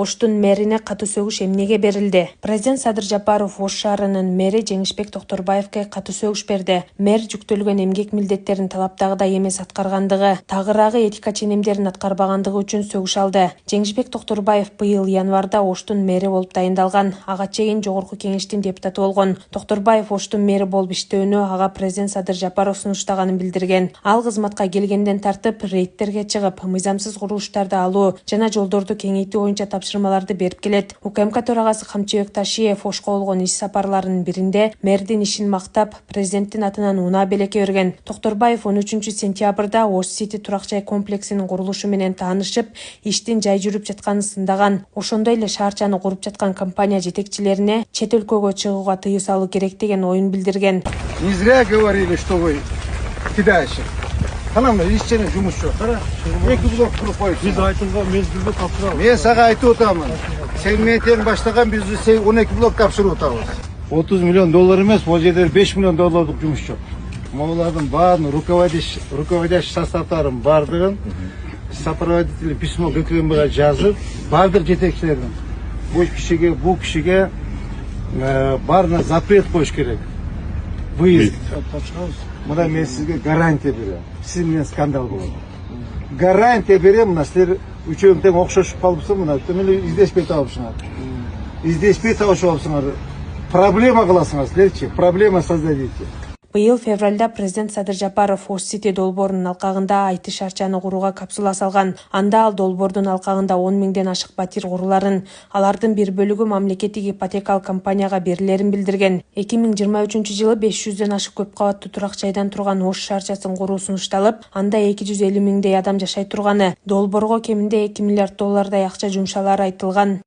Оштун мэрине катуу сөгүш эмнеге берилди? Президент Садыр Жапаров Ош шаарынын мэри Жеңишбек Токторбаевге катуу сөгүш берди. Мэр жүктөлгөн эмгек милдеттерин талаптагыдай эмес аткаргандыгы, тагыраагы этика ченемдерин аткарбагандыгы үчүн сөгүш алды. Жеңишбек Токторбаев быйыл январда Оштун мэри болуп дайындалган. Ага чейин Жогорку Кеңештин депутаты болгон. Токторбаев Оштун мэри болуп иштөөнү ага президент Садыр Жапаров сунуштаганын билдирген. Ал кызматка келгенден тартып рейдтерге чыгып, мыйзамсыз курулуштарды алуу жана жолдорду кеңейтүү боюнча тапшырмаларды берип келет. УКМК төрагасы Камчыбек Ташиев Ошко болгон иш сапарларынын биринде мэрдин ишин мактап, президенттин атынан унаа белекке берген. Токторбаев 13 сентябрда Ош Сити турак жай комплексинин курулушу менен таанышып, иштин жай жүрүп жатканын сындаган. Ошондой эле шаарчаны куруп жаткан компания жетекчилерине чет өлкөгө чыгууга тыюу салуу керек деген оюн билдирген. Не зря говорили, что вы кидающий. Канам ишчене жумуш жок. Кара, эки блок куруп коюп. Биз айтылган мезгилде тапшырабыз. Мен сага айтып атамын. Сен менен баштаган биз 12 блок тапшырып атабыз. 30 миллион доллар эмес, бул жерде 5 миллион долларлык жумуш жок. Могулардын баарын руководящий составдарын бардыгын сопроводитель письмо ГКМБга жазып, бардык жетекчилердин бул кишиге баарына запрет коюш керек. Выезд. Мына мен сизге гарантия берем. Сиз менен скандал болот. Гарантия берем, мына силер үчөөң тең окшошуп калыпсың, мына эле издешпей табышыңар. Издешпей табышып алыпсыңар. Проблема кыласыңар силерчи, проблема создадите. Быйыл февралда президент Садыр Жапаров Ош Сити долбоорунун алкагында айты шарчаны курууга капсула салган. Анда ал долбоордун алкагында 10 миңден ашык батир куруларын, алардын бир бөлүгү мамлекеттик ипотекалык компанияга берилерин билдирген. 2023-жылы 500дөн ашык көп кабаттуу турак жайдан турган Ош шаарчасын куруу сунушталып, анда 250 миңдей адам жашай турганы, долбоорго кеминде 2 миллиард доллардай акча жумшалары айтылган.